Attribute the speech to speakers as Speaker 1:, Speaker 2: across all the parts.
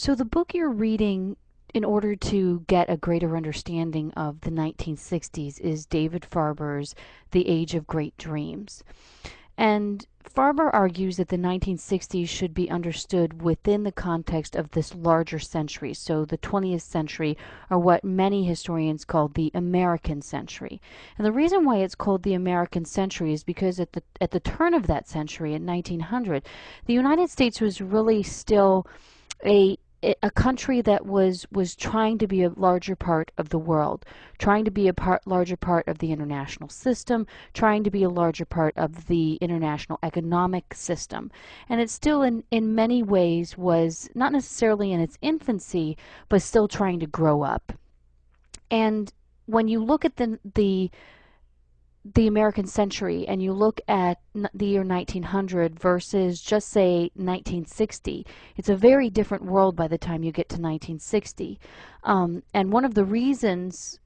Speaker 1: So the book you're reading in order to get a greater understanding of the 1960s is David Farber's The Age of Great Dreams. And Farber argues that the 1960s should be understood within the context of this larger century. So the 20th century, or what many historians call the American century. And the reason why it's called the American century is because at the turn of that century, in 1900, the United States was really still a a country that was trying to be a larger part of the world, trying to be larger part of the international system, trying to be a larger part of the international economic system. And it still in many ways was not necessarily in its infancy, but still trying to grow up. And when you look at the American century and you look at the year 1900 versus just say 1960, it's a very different world by the time you get to 1960. And one of the reasons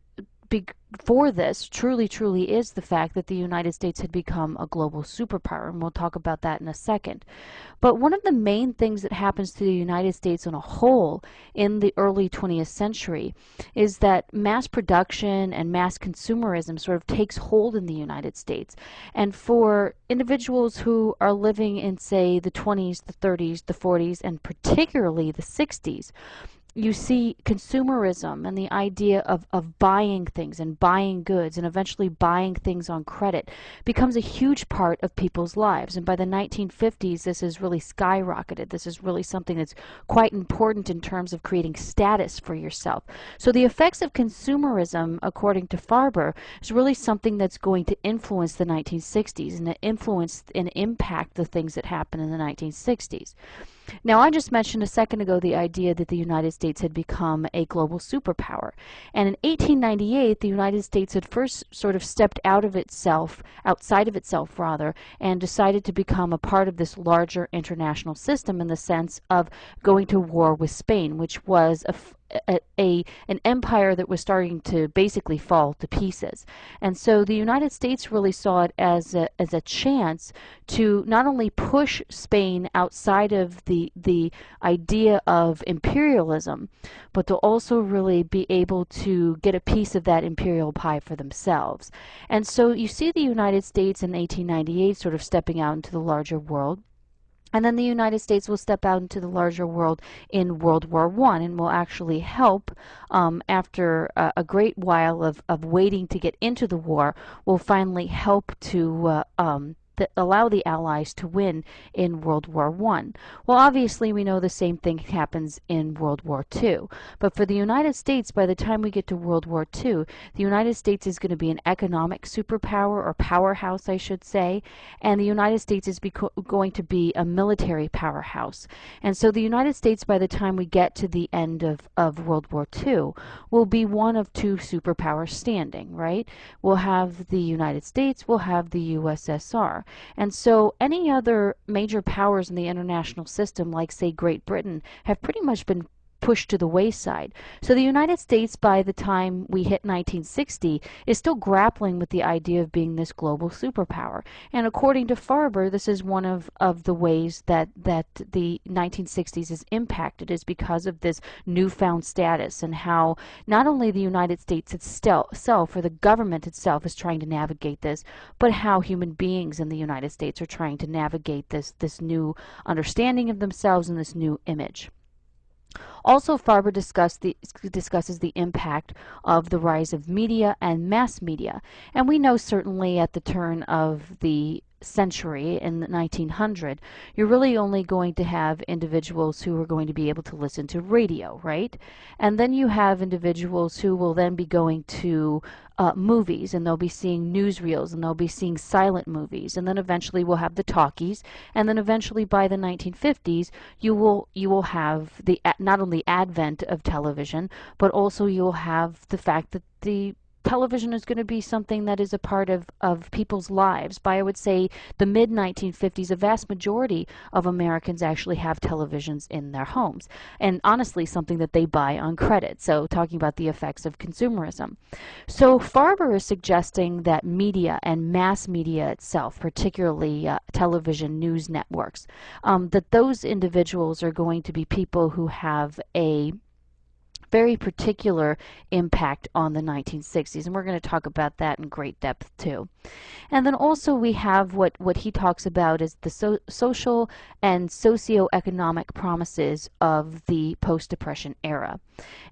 Speaker 1: for this truly is the fact that the United States had become a global superpower, and we'll talk about that in a second. But one of the main things that happens to the United States on a whole in the early 20th century is that mass production and mass consumerism sort of takes hold in the United States. And for individuals who are living in, say, the 20s, the 30s, the 40s, and particularly the 60s, you see consumerism and the idea of buying things and buying goods and eventually buying things on credit becomes a huge part of people's lives. And by the 1950s, this has really skyrocketed. This is really something that's quite important in terms of creating status for yourself. So the effects of consumerism, according to Farber, is really something that's going to influence the 1960s and influence and impact the things that happen in the 1960s. Now, I just mentioned a second ago the idea that the United States had become a global superpower. And in 1898, the United States had first sort of stepped outside of itself rather, and decided to become a part of this larger international system in the sense of going to war with Spain, which was an empire that was starting to basically fall to pieces. And so the United States really saw it as a chance to not only push Spain outside of the idea of imperialism, but to also really be able to get a piece of that imperial pie for themselves. And so you see the United States in 1898 sort of stepping out into the larger world. And then the United States will step out into the larger world in World War I and will actually help after a great while of waiting to get into the war, will finally help to allow the Allies to win in World War I. Well, obviously, we know the same thing happens in World War II. But for the United States, by the time we get to World War II, the United States is going to be an economic superpower, or powerhouse, I should say, and the United States is going to be a military powerhouse. And so the United States, by the time we get to the end of World War II, will be one of two superpowers standing, right? We'll have the United States, we'll have the USSR. And so any other major powers in the international system, like, say, Great Britain, have pretty much been pushed to the wayside. So the United States, by the time we hit 1960, is still grappling with the idea of being this global superpower. And according to Farber, this is one of the ways that the 1960s is impacted, is because of this newfound status, and how not only the United States itself, or the government itself, is trying to navigate this, but how human beings in the United States are trying to navigate this new understanding of themselves and this new image. Also, Farber discusses the impact of the rise of media and mass media. And we know certainly at the turn of the century, in the 1900, you're really only going to have individuals who are going to be able to listen to radio, right? And then you have individuals who will then be going to movies, and they'll be seeing newsreels, and they'll be seeing silent movies, and then eventually we'll have the talkies, and then eventually by the 1950s you will have the not only advent of television, but also you'll have the fact that the television is going to be something that is a part of people's lives. By, I would say, the mid-1950s, a vast majority of Americans actually have televisions in their homes. And honestly, something that they buy on credit. So talking about the effects of consumerism. So Farber is suggesting that media and mass media itself, particularly television news networks, that those individuals are going to be people who have a very particular impact on the 1960s, and we're going to talk about that in great depth too. And then also we have what he talks about as the social and socioeconomic promises of the post-Depression era.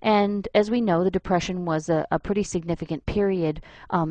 Speaker 1: And as we know, the Depression was a pretty significant period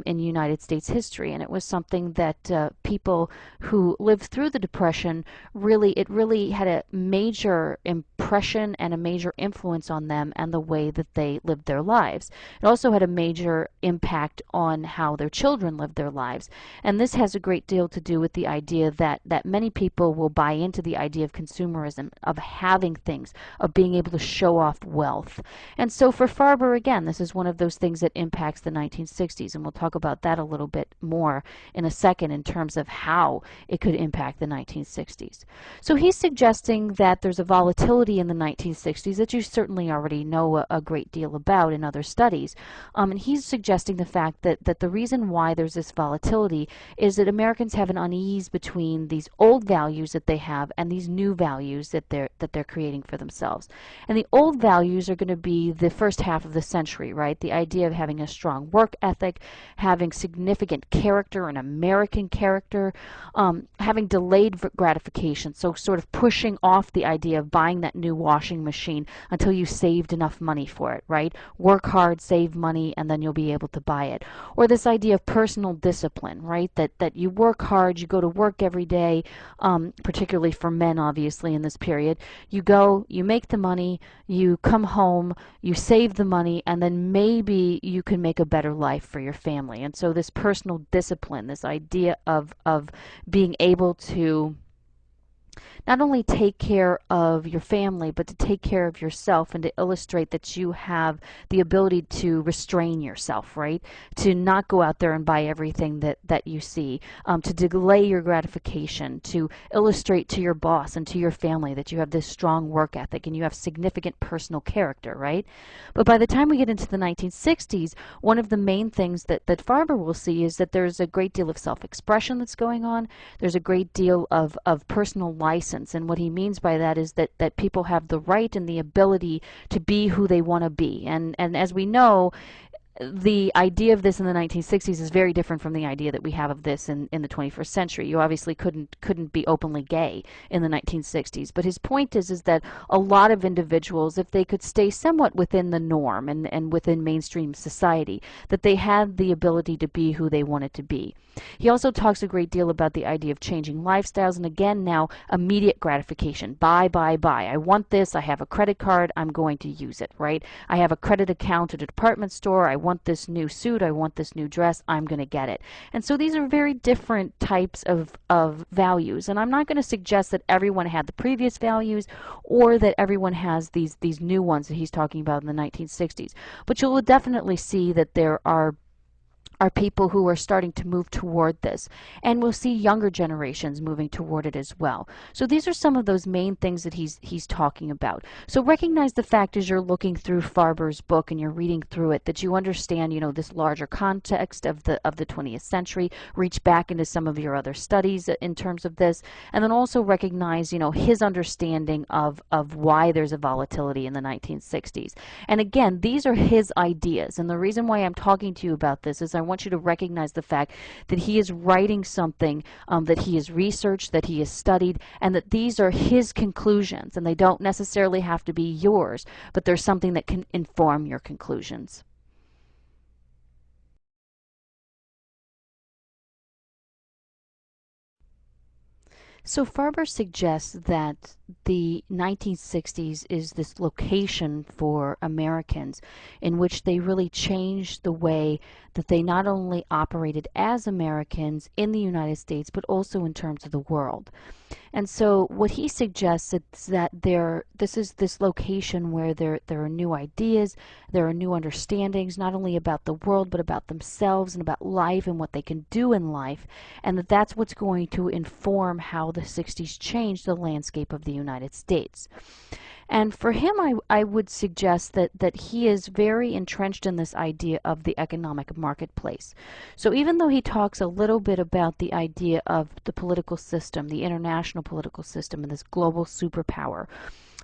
Speaker 1: in United States history, and it was something that people who lived through the Depression it really had a major impression and a major influence on them and the way that they lived their lives. It also had a major impact on how their children lived their lives. And this has a great deal to do with the idea that many people will buy into the idea of consumerism, of having things, of being able to show off wealth. And so for Farber, again, this is one of those things that impacts the 1960s, and we'll talk about that a little bit more in a second in terms of how it could impact the 1960s. So he's suggesting that there's a volatility in the 1960s that you certainly already know a great deal about in other studies. And he's suggesting the fact that the reason why there's this volatility is that Americans have an unease between these old values that they have and these new values that they're creating for themselves. And the old values are going to be the first half of the century, right? The idea of having a strong work ethic, having significant character, an American character, having delayed gratification, so sort of pushing off the idea of buying that new washing machine until you saved enough money for it, right? Work hard, save money, and then you'll be able to buy it. Or this idea of personal discipline, right? That you work hard, you go to work every day, particularly for men, obviously, in this period. You go, you make the money, you come home, you save the money, and then maybe you can make a better life for your family. And so this personal discipline, this idea of being able to not only take care of your family, but to take care of yourself and to illustrate that you have the ability to restrain yourself, right? To not go out there and buy everything that you see, to delay your gratification, to illustrate to your boss and to your family that you have this strong work ethic and you have significant personal character, right? But by the time we get into the 1960s, one of the main things that Farber will see is that there's a great deal of self-expression that's going on. There's a great deal of personal license. And what he means by that is that people have the right and the ability to be who they want to be. And as we know, the idea of this in the 1960s is very different from the idea that we have of this in the 21st century. You obviously couldn't be openly gay in the 1960s. But his point is that a lot of individuals, if they could stay somewhat within the norm and within mainstream society, that they had the ability to be who they wanted to be. He also talks a great deal about the idea of changing lifestyles, and again now immediate gratification. Buy, buy, buy. I want this. I have a credit card. I'm going to use it, right? I have a credit account at a department store. I want this new suit. I want this new dress. I'm going to get it. And so these are very different types of values. And I'm not going to suggest that everyone had the previous values or that everyone has these new ones that he's talking about in the 1960s. But you'll definitely see that there are people who are starting to move toward this. And we'll see younger generations moving toward it as well. So these are some of those main things that he's talking about. So recognize the fact as you're looking through Farber's book and you're reading through it that you understand, this larger context of the 20th century. Reach back into some of your other studies in terms of this. And then also recognize, his understanding of why there's a volatility in the 1960s. And again, these are his ideas. And the reason why I'm talking to you about this is I want you to recognize the fact that he is writing something that he has researched, that he has studied, and that these are his conclusions, and they don't necessarily have to be yours, but there's something that can inform your conclusions. So Farber suggests that the 1960s is this location for Americans in which they really changed the way that they not only operated as Americans in the United States, but also in terms of the world. And so what he suggests is that this is this location where there are new ideas, there are new understandings, not only about the world, but about themselves and about life and what they can do in life, and that that's what's going to inform how the 60s changed the landscape of the United States. And for him, I would suggest that he is very entrenched in this idea of the economic marketplace. So even though he talks a little bit about the idea of the political system, the international political system, and this global superpower,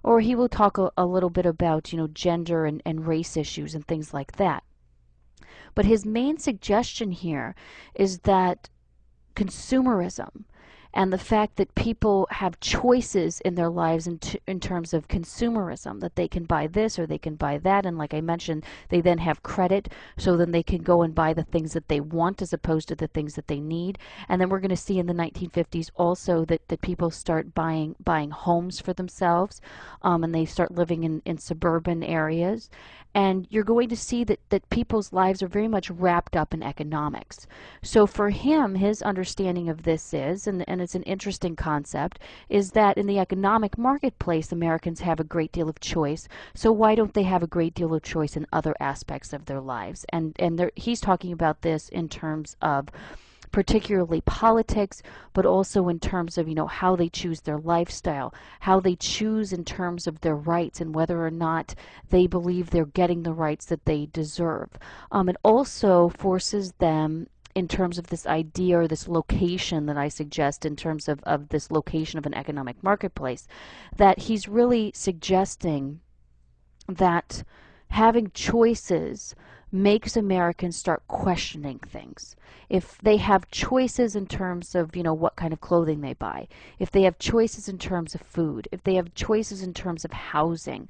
Speaker 1: or he will talk a little bit about, gender and race issues and things like that. But his main suggestion here is that consumerism and the fact that people have choices in their lives in terms of consumerism, that they can buy this or they can buy that, and like I mentioned, they then have credit, so then they can go and buy the things that they want as opposed to the things that they need. And then we're going to see in the 1950s also that people start buying homes for themselves, and they start living in suburban areas. And you're going to see that people's lives are very much wrapped up in economics. So for him, his understanding of this is, and it's an interesting concept, is that in the economic marketplace, Americans have a great deal of choice. So why don't they have a great deal of choice in other aspects of their lives? And he's talking about this in terms of particularly politics, but also in terms of, how they choose their lifestyle, how they choose in terms of their rights and whether or not they believe they're getting the rights that they deserve. It also forces them in terms of this idea or this location that I suggest in terms of this location of an economic marketplace, that he's really suggesting that having choices makes Americans start questioning things. If they have choices in terms of, what kind of clothing they buy, if they have choices in terms of food, if they have choices in terms of housing,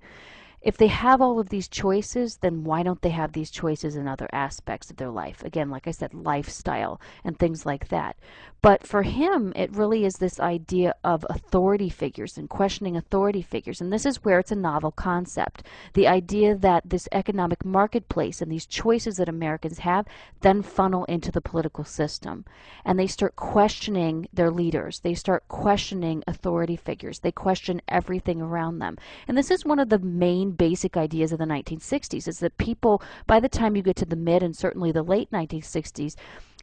Speaker 1: if they have all of these choices, then why don't they have these choices in other aspects of their life? Again, like I said, lifestyle and things like that. But for him, it really is this idea of authority figures and questioning authority figures. And this is where it's a novel concept. The idea that this economic marketplace and these choices that Americans have then funnel into the political system. And they start questioning their leaders. They start questioning authority figures. They question everything around them. And this is one of the main basic ideas of the 1960s, is that people, by the time you get to the mid and certainly the late 1960s,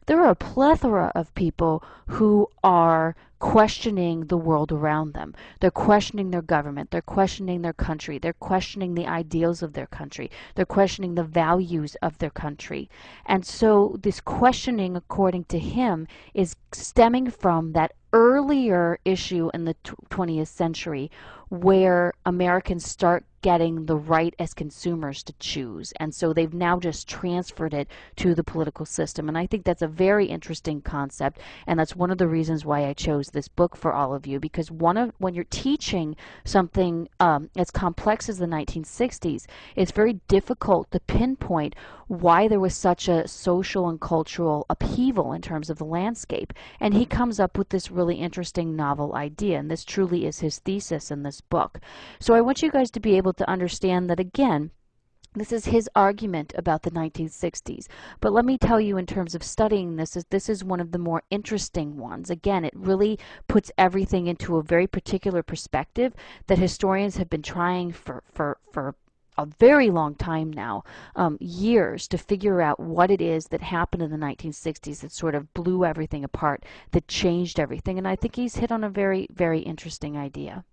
Speaker 1: there are a plethora of people who are questioning the world around them. They're questioning their government. They're questioning their country. They're questioning the ideals of their country. They're questioning the values of their country. And so this questioning, according to him, is stemming from that earlier issue in the 20th century where Americans start getting the right as consumers to choose. And so they've now just transferred it to the political system. And I think that's a very interesting concept. And that's one of the reasons why I chose this book for all of you, because when you're teaching something as complex as the 1960s, it's very difficult to pinpoint why there was such a social and cultural upheaval in terms of the landscape. And he comes up with this really interesting novel idea, and this truly is his thesis in this book. So I want you guys to be able to understand that, again, this is his argument about the 1960s. But let me tell you, in terms of studying this is one of the more interesting ones. Again, it really puts everything into a very particular perspective that historians have been trying for a very long time now, years, to figure out what it is that happened in the 1960s that sort of blew everything apart, that changed everything. And I think he's hit on a very, very interesting idea.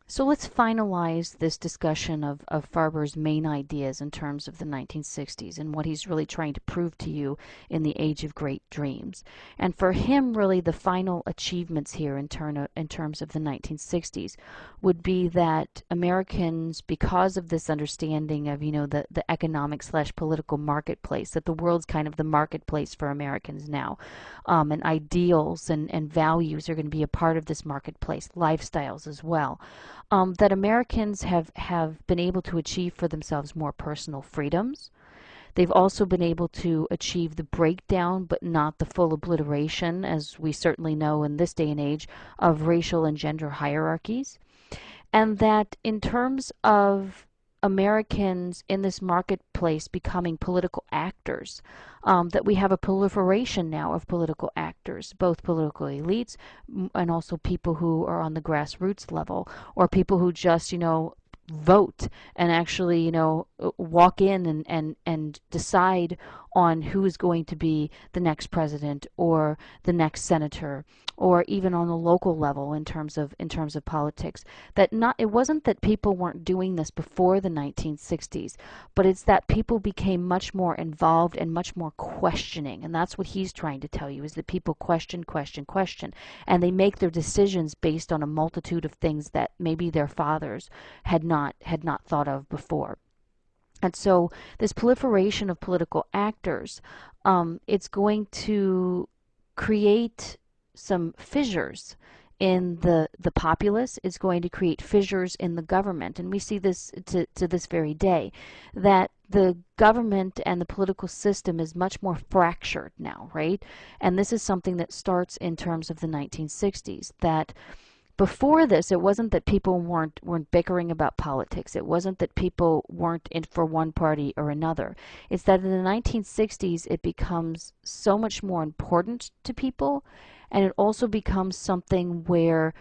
Speaker 1: So let's finalize this discussion of Farber's main ideas in terms of the 1960s and what he's really trying to prove to you in the Age of Great Dreams. And for him, really, the final achievements here in terms of the 1960s would be that Americans, because of this understanding of, the economic / political marketplace, that the world's kind of the marketplace for Americans now, and ideals and values are going to be a part of this marketplace, lifestyles as well. That Americans have been able to achieve for themselves more personal freedoms. They've also been able to achieve the breakdown, but not the full obliteration, as we certainly know in this day and age, of racial and gender hierarchies. And that in terms of Americans in this marketplace becoming political actors, that we have a proliferation now of political actors, both political elites and also people who are on the grassroots level, or people who just, vote and actually, walk in and decide on who is going to be the next president or the next senator, or even on a local level in terms of politics. That not it wasn't that people weren't doing this before the 1960s, but it's that people became much more involved and much more questioning. And that's what he's trying to tell you, is that people question, question, question, and they make their decisions based on a multitude of things that maybe their fathers had not thought of before. And so this proliferation of political actors, it's going to create some fissures in the populace. It's going to create fissures in the government. And we see this to this very day, that the government and the political system is much more fractured now, right? And this is something that starts in terms of the 1960s, that before this, it wasn't that people weren't bickering about politics. It wasn't that people weren't in for one party or another. It's that in the 1960s, it becomes so much more important to people, and it also becomes something where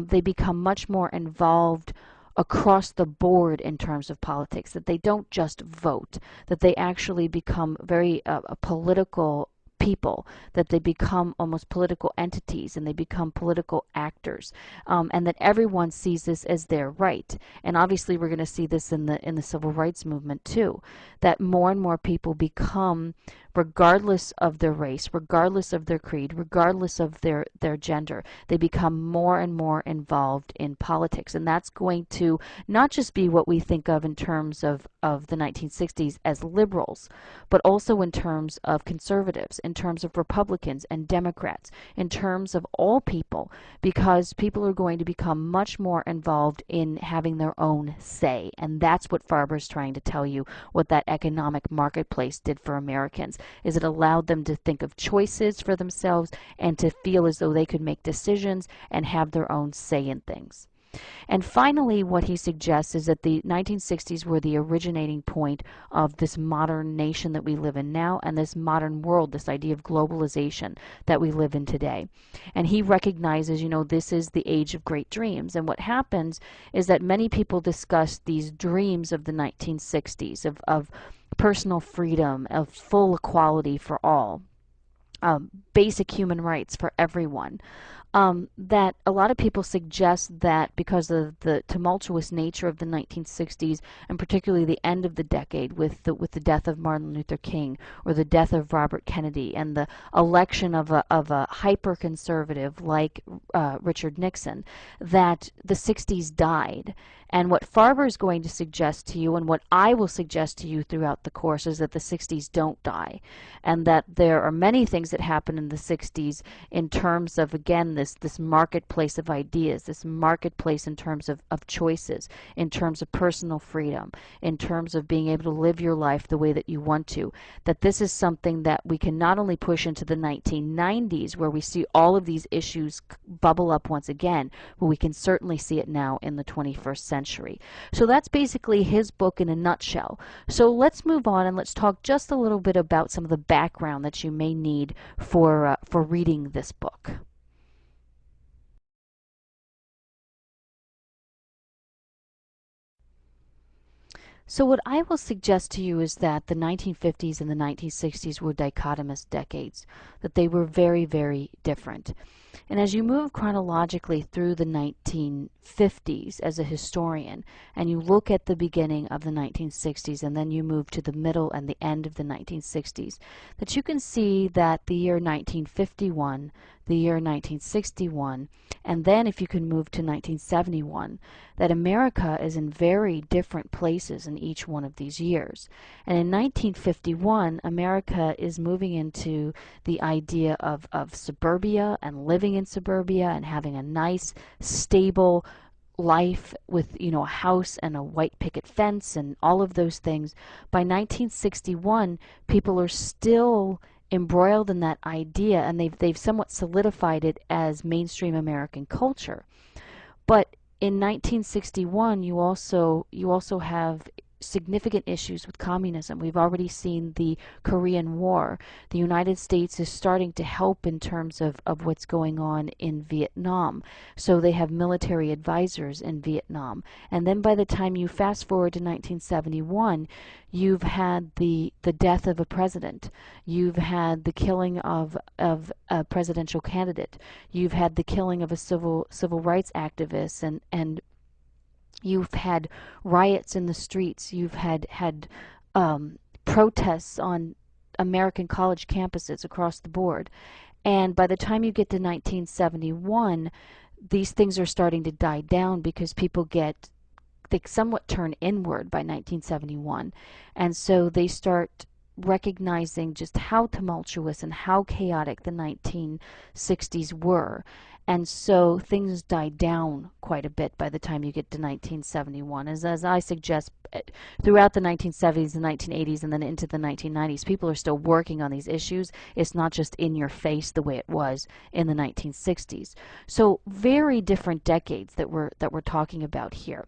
Speaker 1: they become much more involved across the board in terms of politics, that they don't just vote, that they actually become very political people, that they become almost political entities and they become political actors, and that everyone sees this as their right. And obviously we're going to see this in the civil rights movement too, that more and more people become, regardless of their race, regardless of their creed, regardless of their gender, they become more and more involved in politics. And that's going to not just be what we think of in terms of the 1960s as liberals, but also in terms of conservatives, in terms of Republicans and Democrats, in terms of all people, because people are going to become much more involved in having their own say. And that's what Farber's trying to tell you, what that economic marketplace did for Americans, is it allowed them to think of choices for themselves and to feel as though they could make decisions and have their own say in things. And finally, what he suggests is that the 1960s were the originating point of this modern nation that we live in now, and this modern world, this idea of globalization that we live in today. And he recognizes, this is the age of great dreams. And what happens is that many people discuss these dreams of the 1960s, of personal freedom, of full equality for all, basic human rights for everyone. That a lot of people suggest that because of the tumultuous nature of the 1960s, and particularly the end of the decade with the death of Martin Luther King, or the death of Robert Kennedy, and the election of a hyper conservative like Richard Nixon, that the 60s died. And what Farber is going to suggest to you, and what I will suggest to you throughout the course, is that the 60s don't die, and that there are many things that happen in the 60s in terms of, again, this marketplace of ideas, this marketplace in terms of choices, in terms of personal freedom, in terms of being able to live your life the way that you want to, that this is something that we can not only push into the 1990s, where we see all of these issues bubble up once again, but we can certainly see it now in the 21st century. So that's basically his book in a nutshell. So let's move on and let's talk just a little bit about some of the background that you may need for reading this book. So what I will suggest to you is that the 1950s and the 1960s were dichotomous decades, that they were very, very different. And as you move chronologically through the 1950s as a historian, and you look at the beginning of the 1960s, and then you move to the middle and the end of the 1960s, that you can see that the year 1951, the year 1961, and then if you can move to 1971, that America is in very different places in each one of these years. And in 1951, America is moving into the idea of suburbia and living in suburbia and having a nice, stable life with, a house and a white picket fence and all of those things. By 1961, people are still embroiled in that idea, and they've somewhat solidified it as mainstream American culture. But in 1961, you also have significant issues with communism. We've already seen the Korean War. The United States is starting to help in terms of what's going on in Vietnam. So they have military advisors in Vietnam. And then by the time you fast forward to 1971, you've had the death of a president. You've had the killing of a presidential candidate. You've had the killing of a civil rights activist, and you've had riots in the streets. You've had protests on American college campuses across the board. And by the time you get to 1971, these things are starting to die down because they somewhat turn inward by 1971. And so they start recognizing just how tumultuous and how chaotic the 1960s were. And so things die down quite a bit by the time you get to 1971. As I suggest, throughout the 1970s, the 1980s, and then into the 1990s, people are still working on these issues. It's not just in your face the way it was in the 1960s. So very different decades that we're talking about here.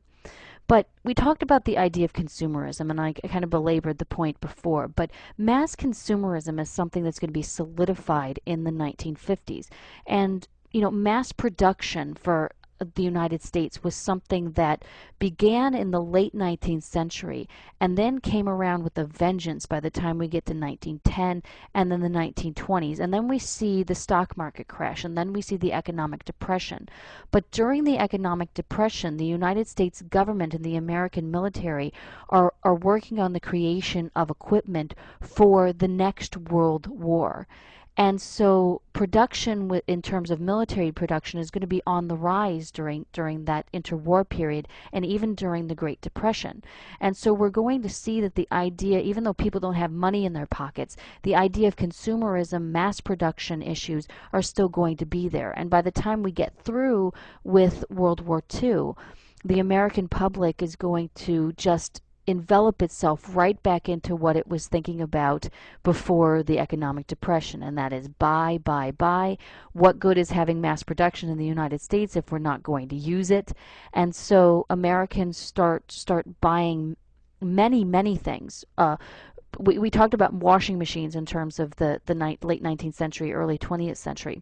Speaker 1: But we talked about the idea of consumerism, and I kind of belabored the point before, but mass consumerism is something that's going to be solidified in the 1950s. And mass production for the United States was something that began in the late 19th century and then came around with a vengeance by the time we get to 1910 and then the 1920s. And then we see the stock market crash, and then we see the economic depression. But during the economic depression, the United States government and the American military are working on the creation of equipment for the next World War. And so production in terms of military production is going to be on the rise during that interwar period and even during the Great Depression. And so we're going to see that the idea, even though people don't have money in their pockets, the idea of consumerism, mass production issues are still going to be there. And by the time we get through with World War II, the American public is going to just envelop itself right back into what it was thinking about before the economic depression, and that is buy, buy, buy. What good is having mass production in the United States if we're not going to use it? And so Americans start buying many things. We talked about washing machines in terms of the late 19th century, early 20th century.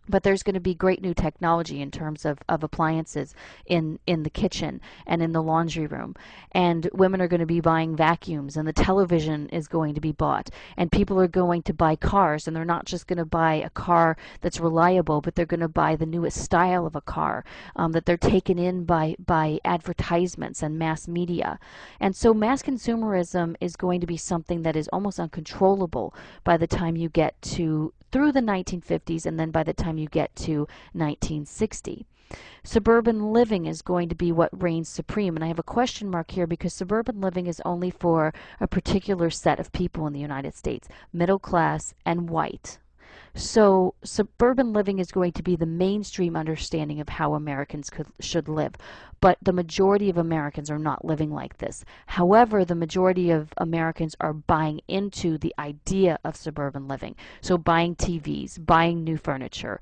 Speaker 1: But there's going to be great new technology in terms of appliances in the kitchen and in the laundry room. And women are going to be buying vacuums, and the television is going to be bought. And people are going to buy cars, and they're not just going to buy a car that's reliable, but they're going to buy the newest style of a car, that they're taken in by advertisements and mass media. And so mass consumerism is going to be something that is almost uncontrollable by the time you get through the 1950s, and then by the time you get to 1960. Suburban living is going to be what reigns supreme, and I have a question mark here because suburban living is only for a particular set of people in the United States, middle class and white. So suburban living is going to be the mainstream understanding of how Americans should live. But the majority of Americans are not living like this. However, the majority of Americans are buying into the idea of suburban living. So buying TVs, buying new furniture,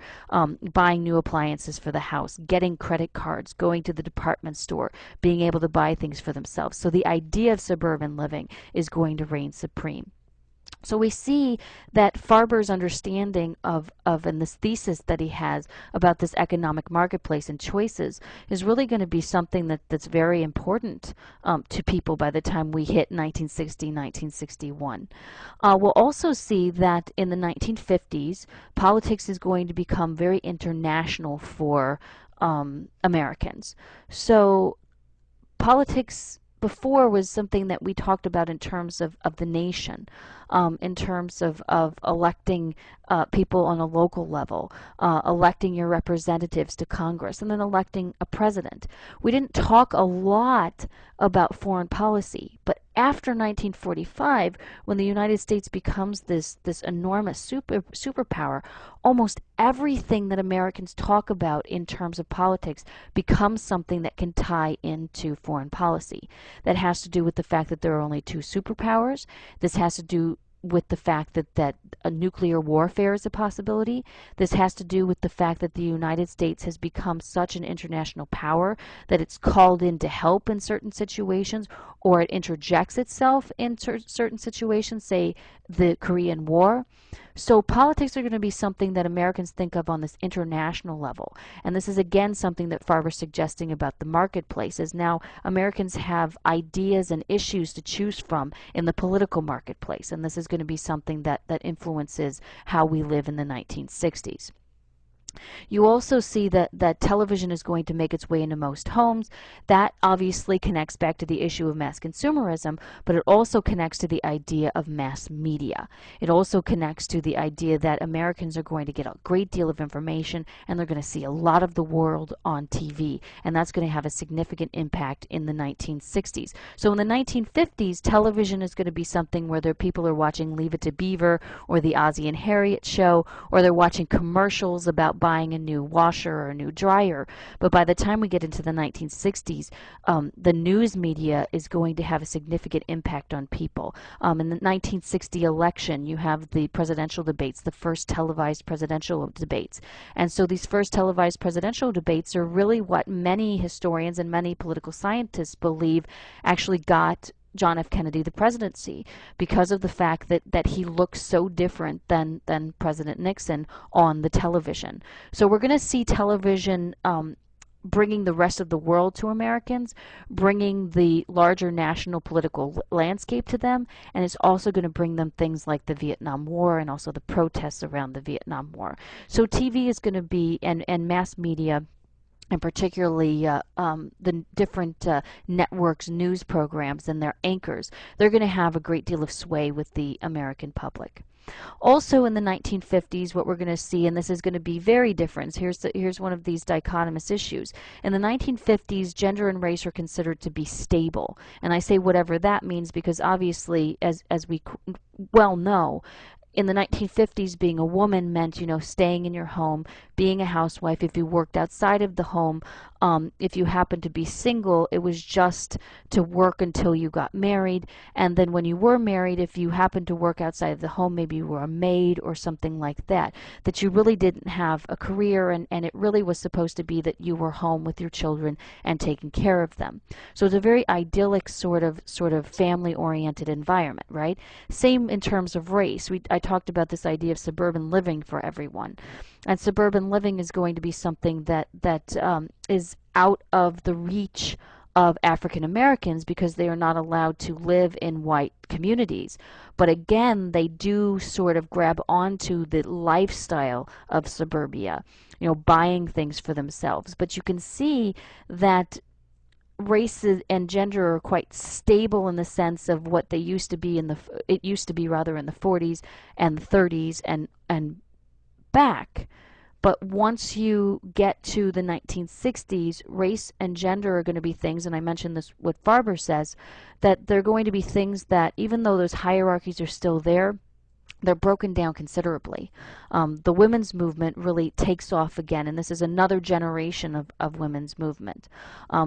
Speaker 1: buying new appliances for the house, getting credit cards, going to the department store, being able to buy things for themselves. So the idea of suburban living is going to reign supreme. So we see that Farber's understanding of and this thesis that he has about this economic marketplace and choices is really going to be something that's very important to people by the time we hit 1960, 1961. We'll also see that in the 1950s, politics is going to become very international for Americans. So politics before was something that we talked about in terms of the nation, in terms of electing people on a local level, electing your representatives to Congress, and then electing a president. We didn't talk a lot about foreign policy, but after 1945, when the United States becomes this enormous superpower, almost everything that Americans talk about in terms of politics becomes something that can tie into foreign policy. That has to do with the fact that there are only two superpowers. This has to do with the fact that a nuclear warfare is a possibility. This has to do with the fact that the United States has become such an international power that it's called in to help in certain situations, or it interjects itself in certain situations, say the Korean War. So politics are going to be something that Americans think of on this international level. And this is again something that Farber's suggesting about the marketplace, is now Americans have ideas and issues to choose from in the political marketplace. And this is going to be something that influences how we live in the 1960s. You also see that television is going to make its way into most homes. That obviously connects back to the issue of mass consumerism, but it also connects to the idea of mass media. It also connects to the idea that Americans are going to get a great deal of information, and they're going to see a lot of the world on TV, and that's going to have a significant impact in the 1960s. So in the 1950s, television is going to be something where people are watching Leave It to Beaver or the Ozzie and Harriet show, or they're watching commercials about buying a new washer or a new dryer. But by the time we get into the 1960s, the news media is going to have a significant impact on people. In the 1960 election, you have the presidential debates, the first televised presidential debates. And so these first televised presidential debates are really what many historians and many political scientists believe actually got John F. Kennedy the presidency, because of the fact that he looks so different than President Nixon on the television. So we're going to see television bringing the rest of the world to Americans, bringing the larger national political landscape to them, and it's also going to bring them things like the Vietnam War and also the protests around the Vietnam War. So TV is going to be, and mass media, and particularly the different networks, news programs, and their anchors, they're going to have a great deal of sway with the American public. Also in the 1950s, what we're going to see, and this is going to be very different, here's one of these dichotomous issues. In the 1950s, gender and race are considered to be stable. And I say whatever that means because obviously, as we well know, in the 1950s, being a woman meant, staying in your home, being a housewife. If you worked outside of the home, if you happened to be single, it was just to work until you got married. And then when you were married, if you happened to work outside of the home, maybe you were a maid or something like that, that you really didn't have a career, and it really was supposed to be that you were home with your children and taking care of them. So it's a very idyllic sort of family-oriented environment, right? Same in terms of race. I talked about this idea of suburban living for everyone. And suburban living is going to be something that is out of the reach of African Americans because they are not allowed to live in white communities. But again, they do sort of grab onto the lifestyle of suburbia, buying things for themselves. But you can see that race and gender are quite stable in the sense of what they used to be in the 40s and the 30s and back. But once you get to the 1960s, race and gender are going to be things, and I mentioned this, what Farber says, that they're going to be things that, even though those hierarchies are still there, they're broken down considerably. The women's movement really takes off again, and this is another generation of women's movement.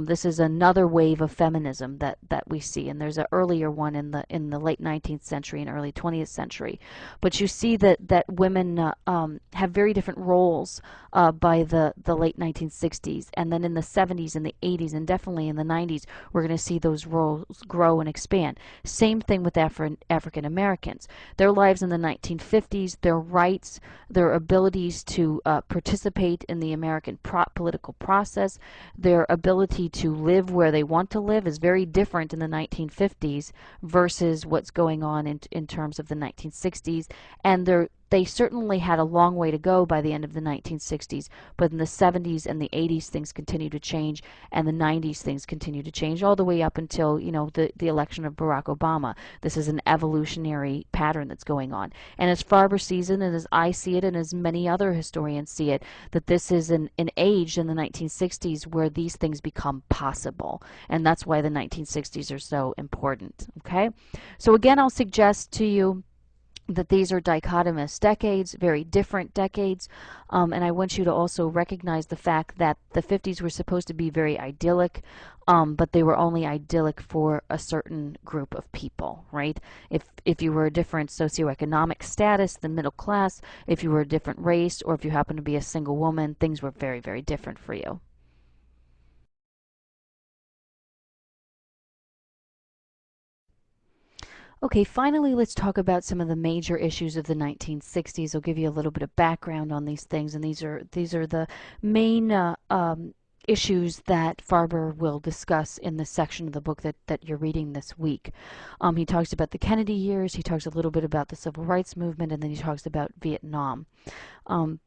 Speaker 1: This is another wave of feminism that we see, and there's an earlier one in the late 19th century and early 20th century. But you see that women have very different roles by the late 1960s, and then in the 70s and the 80s, and definitely in the 90s, we're going to see those roles grow and expand. Same thing with African Americans. Their lives in the 1950s, their rights, their abilities to participate in the American political process, their ability to live where they want to live is very different in the 1950s versus what's going on in terms of the 1960s. And they certainly had a long way to go by the end of the 1960s, but in the 70s and the 80s things continue to change, and the 90s things continue to change all the way up until the election of Barack Obama. This is an evolutionary pattern that's going on. And as Farber sees it, and as I see it, and as many other historians see it, that this is an age in the 1960s where these things become possible. And that's why the 1960s are so important. Okay? So again, I'll suggest to you that these are dichotomous decades, very different decades, and I want you to also recognize the fact that the 50s were supposed to be very idyllic, but they were only idyllic for a certain group of people, right? If you were a different socioeconomic status than middle class, if you were a different race, or if you happen to be a single woman, things were very, very different for you. Okay, finally, let's talk about some of the major issues of the 1960s. I'll give you a little bit of background on these things, and these are the main issues that Farber will discuss in the section of the book that you're reading this week. He talks about the Kennedy years, he talks a little bit about the Civil Rights Movement, and then he talks about Vietnam. Um,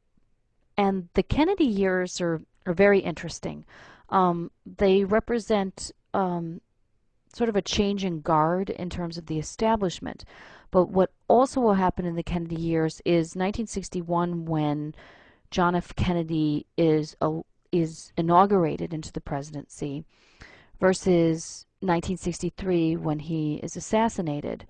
Speaker 1: and the Kennedy years are very interesting. They represent sort of a change in guard in terms of the establishment. But what also will happen in the Kennedy years is 1961, when John F. Kennedy is inaugurated into the presidency, versus 1963 when he is assassinated,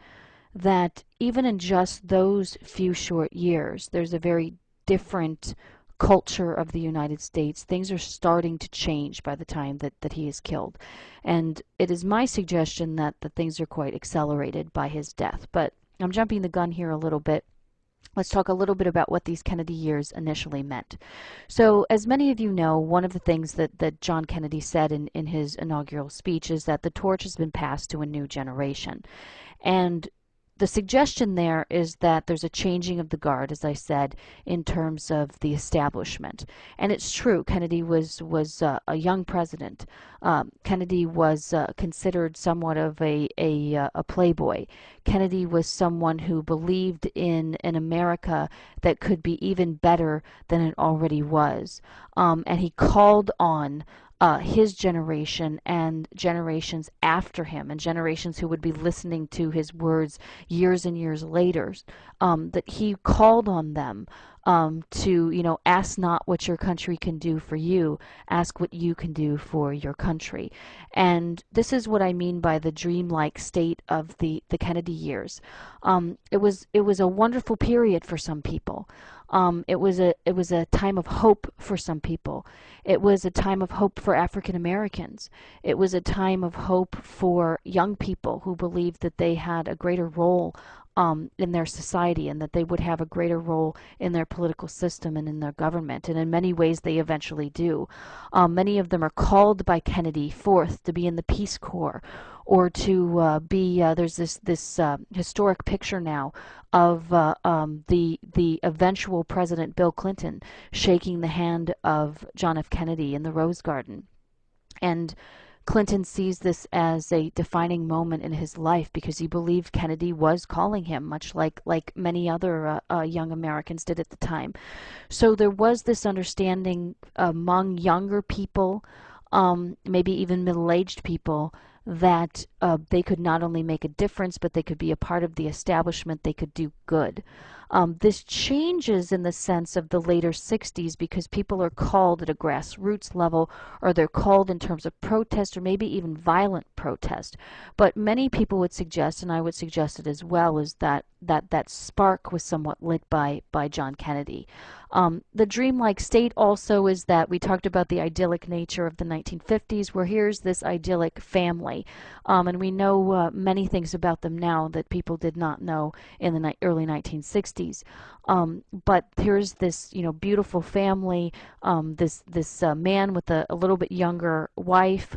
Speaker 1: that even in just those few short years, there's a very different culture of the United States. Things are starting to change by the time that he is killed. And it is my suggestion that the things are quite accelerated by his death. But I'm jumping the gun here a little bit. Let's talk a little bit about what these Kennedy years initially meant. So, as many of you know, one of the things that John Kennedy said in his inaugural speech is that the torch has been passed to a new generation. And the suggestion there is that there's a changing of the guard, as I said, in terms of the establishment. And it's true, Kennedy was a young president. Kennedy was considered somewhat of a playboy. Kennedy was someone who believed in an America that could be even better than it already was. And he called on his generation and generations after him, and generations who would be listening to his words years and years later, that he called on them to, ask not what your country can do for you, ask what you can do for your country. And this is what I mean by the dreamlike state of the Kennedy years. It was a wonderful period for some people. It was a time of hope for some people. It was a time of hope for African Americans. It was a time of hope for young people who believed that they had a greater role in their society, and that they would have a greater role in their political system and in their government. And in many ways, they eventually do. Many of them are called by Kennedy forth to be in the Peace Corps, or to there's this historic picture now of the eventual President Bill Clinton shaking the hand of John F. Kennedy in the Rose Garden. And Clinton sees this as a defining moment in his life, because he believed Kennedy was calling him, much like many other young Americans did at the time. So there was this understanding among younger people, maybe even middle-aged people, that they could not only make a difference, but they could be a part of the establishment, they could do good. This changes in the sense of the later 60s, because people are called at a grassroots level, or they're called in terms of protest, or maybe even violent protest. But many people would suggest, and I would suggest it as well, is that spark was somewhat lit by John Kennedy. The dreamlike state also is that we talked about the idyllic nature of the 1950s, where here's this idyllic family, and we know many things about them now that people did not know in the early 1960s. But here's this, beautiful family, this man with a little bit younger wife,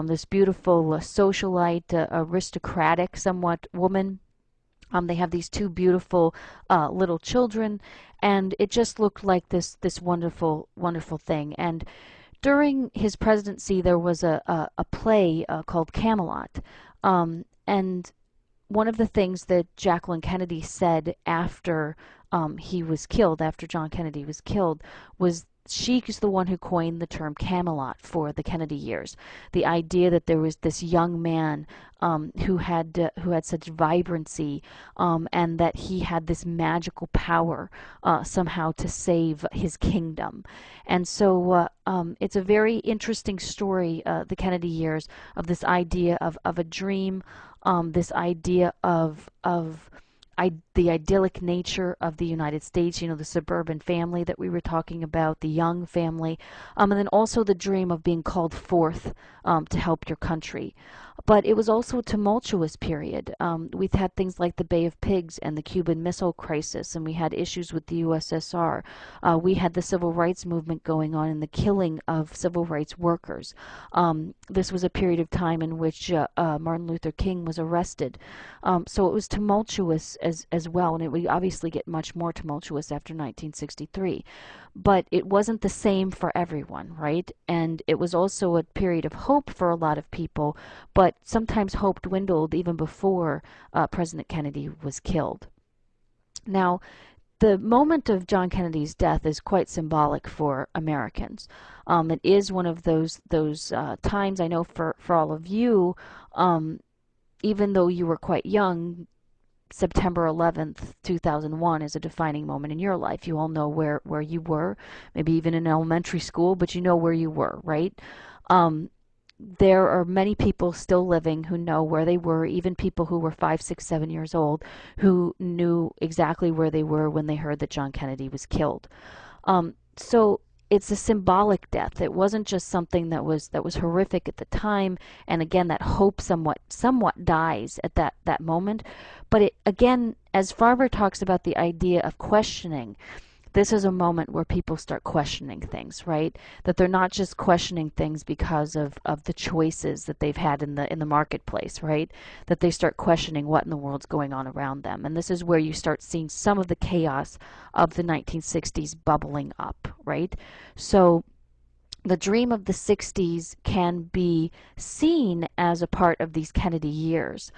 Speaker 1: this beautiful socialite, aristocratic somewhat woman. They have these two beautiful little children, and it just looked like this wonderful, wonderful thing. And during his presidency, there was a play called Camelot, and one of the things that Jacqueline Kennedy said after he was killed, after John Kennedy was killed, was she's the one who coined the term Camelot for the Kennedy years. The idea that there was this young man who had such vibrancy, and that he had this magical power somehow to save his kingdom. And so it's a very interesting story, the Kennedy years, of this idea of a dream, this idea of the idyllic nature of the United States, you know, the suburban family that we were talking about, the young family, and then also the dream of being called forth to help your country. But it was also a tumultuous period. We've had things like the Bay of Pigs and the Cuban Missile Crisis, and we had issues with the USSR. We had the civil rights movement going on and the killing of civil rights workers. This was a period of time in which Martin Luther King was arrested. So it was tumultuous as well, and it would obviously get much more tumultuous after 1963. But it wasn't the same for everyone, right? And it was also a period of hope for a lot of people, but sometimes hope dwindled even before President Kennedy was killed. Now, the moment of John Kennedy's death is quite symbolic for Americans. It is one of those times, I know for all of you, even though you were quite young, September 11th, 2001 is a defining moment in your life. You all know where you were, maybe even in elementary school, but you know where you were, right? There are many people still living who know where they were, even people who were 5, 6, 7 years old, who knew exactly where they were when they heard that John Kennedy was killed. So it's a symbolic death. It wasn't just something that was horrific at the time, and again, that hope somewhat dies at that moment. But it, again, as Farber talks about the idea of questioning, this is a moment where people start questioning things, right? That they're not just questioning things because of the choices that they've had in the marketplace, right? That they start questioning what in the world's going on around them. And this is where you start seeing some of the chaos of the 1960s bubbling up, right? So the dream of the 60s can be seen as a part of these Kennedy years.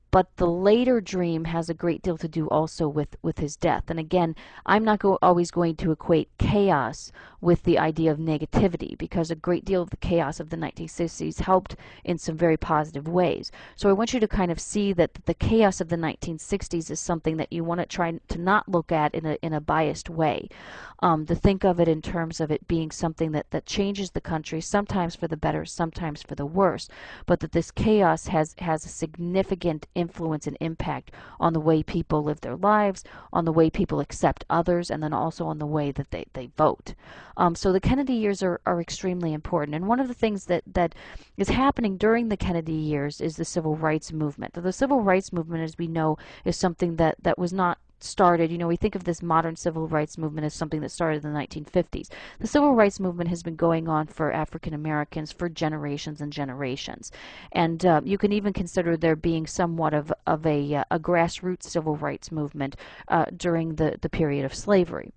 Speaker 1: But the later dream has a great deal to do also with his death. And again, I'm not always going to equate chaos with the idea of negativity, because a great deal of the chaos of the 1960s helped in some very positive ways. So I want you to kind of see that the chaos of the 1960s is something that you want to try to not look at in a biased way. To think of it in terms of it being something that changes the country, sometimes for the better, sometimes for the worse, but that this chaos has a significant influence and impact on the way people live their lives, on the way people accept others, and then also on the way that they vote. So the Kennedy years are extremely important. And one of the things that is happening during the Kennedy years is the civil rights movement. The civil rights movement, as we know, is something that was not started, you know, we think of this modern civil rights movement as something that started in the 1950s. The civil rights movement has been going on for African Americans for generations and generations. And you can even consider there being somewhat of a grassroots civil rights movement during the period of slavery.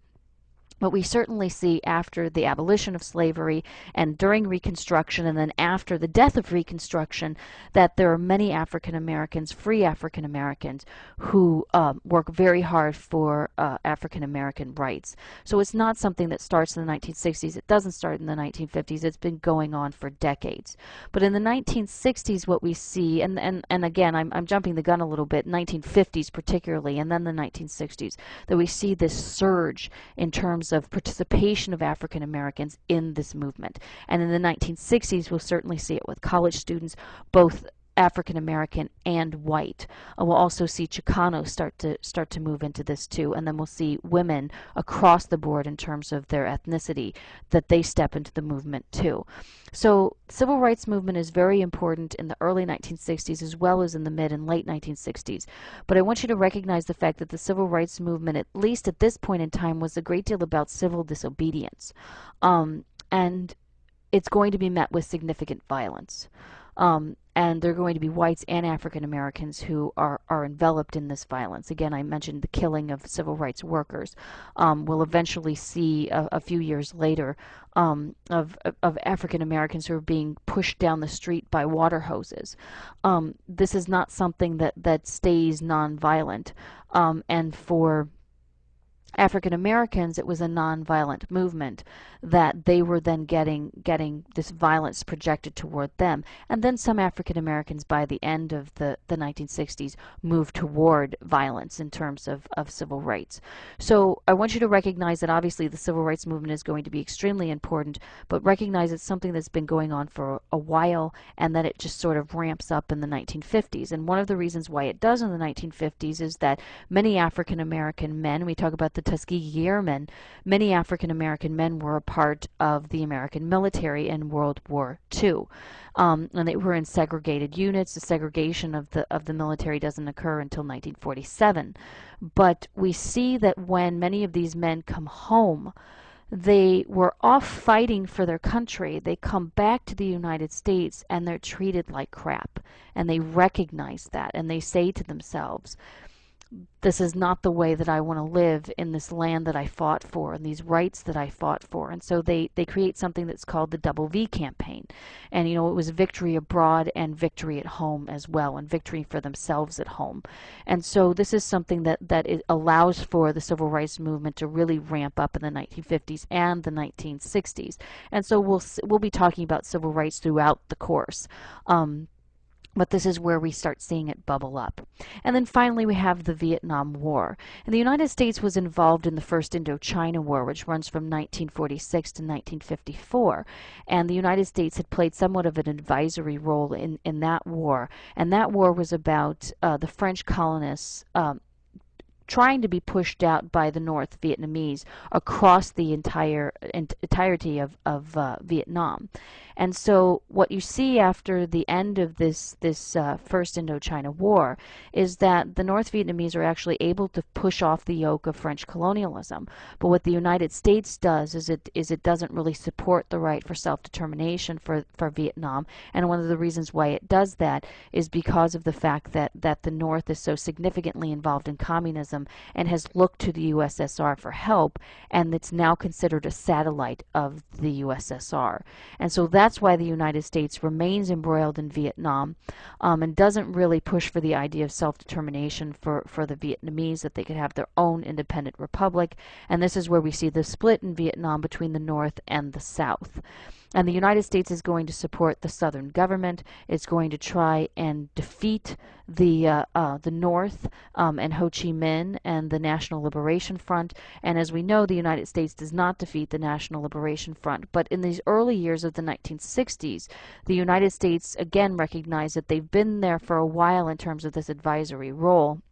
Speaker 1: But we certainly see after the abolition of slavery and during Reconstruction and then after the death of Reconstruction that there are many African Americans, free African Americans, who work very hard for African American rights. So it's not something that starts in the 1960s. It doesn't start in the 1950s. It's been going on for decades. But in the 1960s, what we see, and again, I'm jumping the gun a little bit, 1950s particularly, and then the 1960s, that we see this surge in terms of participation of African Americans in this movement. And in the 1960s, we'll certainly see it with college students, both African American and white. We'll also see Chicanos start to move into this too, and then we'll see women across the board in terms of their ethnicity that they step into the movement too. So civil rights movement is very important in the early 1960s as well as in the mid and late 1960s. But I want you to recognize the fact that the civil rights movement, at least at this point in time, was a great deal about civil disobedience, and it's going to be met with significant violence. And there are going to be whites and African Americans who are enveloped in this violence. Again, I mentioned the killing of civil rights workers. We'll eventually see a few years later of African Americans who are being pushed down the street by water hoses. This is not something that stays nonviolent. And for African Americans, it was a nonviolent movement that they were then getting this violence projected toward them. And then some African Americans by the end of the 1960s moved toward violence in terms of civil rights. So I want you to recognize that obviously the civil rights movement is going to be extremely important, but recognize it's something that's been going on for a while, and then it just sort of ramps up in the 1950s. And one of the reasons why it does in the 1950s is that many African American men, we talk about the Tuskegee Airmen, many African American men were a part of the American military in World War II. And they were in segregated units. The segregation of the military doesn't occur until 1947. But we see that when many of these men come home, they were off fighting for their country. They come back to the United States and they're treated like crap. And they recognize that and they say to themselves, this is not the way that I want to live in this land that I fought for and these rights that I fought for. And so they create something that's called the Double V campaign. And, you know, it was victory abroad and victory at home as well, and victory for themselves at home. And so this is something that it allows for the civil rights movement to really ramp up in the 1950s and the 1960s. And so we'll be talking about civil rights throughout the course. But this is where we start seeing it bubble up. And then finally we have the Vietnam War. And the United States was involved in the First Indochina War, which runs from 1946 to 1954. And the United States had played somewhat of an advisory role in that war. And that war was about the French colonists trying to be pushed out by the North Vietnamese across the entirety of Vietnam. And so what you see after the end of this First Indochina War is that the North Vietnamese are actually able to push off the yoke of French colonialism. But what the United States does is it doesn't really support the right for self-determination for Vietnam. And one of the reasons why it does that is because of the fact that the North is so significantly involved in communism and has looked to the USSR for help, and it's now considered a satellite of the USSR. And so that's why the United States remains embroiled in Vietnam and doesn't really push for the idea of self-determination for the Vietnamese, that they could have their own independent republic. And this is where we see the split in Vietnam between the North and the South. And the United States is going to support the Southern government. It's going to try and defeat the North and Ho Chi Minh and the National Liberation Front. And as we know, the United States does not defeat the National Liberation Front. But in these early years of the 1960s, the United States again recognized that they've been there for a while in terms of this advisory role.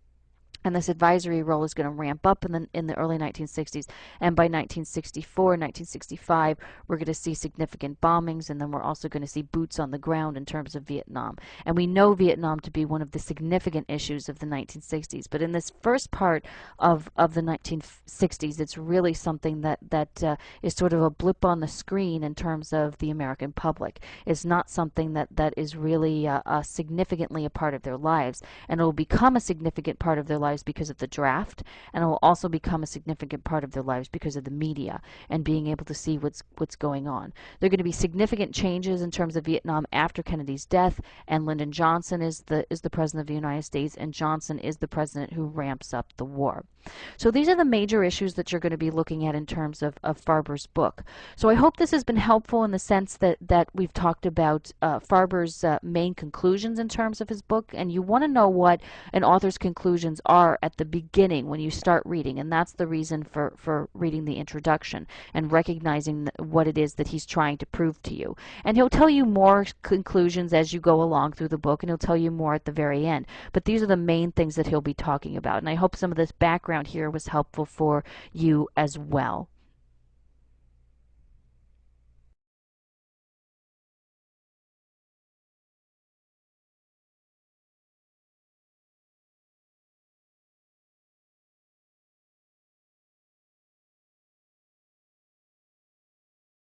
Speaker 1: And this advisory role is going to ramp up in the early 1960s. And by 1964, 1965, we're going to see significant bombings, and then we're also going to see boots on the ground in terms of Vietnam. And we know Vietnam to be one of the significant issues of the 1960s. But in this first part of the 1960s, it's really something that is sort of a blip on the screen in terms of the American public. It's not something that is really significantly a part of their lives. And it will become a significant part of their lives because of the draft, and it will also become a significant part of their lives because of the media and being able to see what's going on. There are going to be significant changes in terms of Vietnam after Kennedy's death, and Lyndon Johnson is the president of the United States, and Johnson is the president who ramps up the war. So these are the major issues that you're going to be looking at in terms of Farber's book. So I hope this has been helpful in the sense that we've talked about Farber's main conclusions in terms of his book, and you want to know what an author's conclusions are at the beginning when you start reading, and that's the reason for reading the introduction and recognizing what it is that he's trying to prove to you. And he'll tell you more conclusions as you go along through the book, and he'll tell you more at the very end. But these are the main things that he'll be talking about, and I hope some of this background here was helpful for you as well.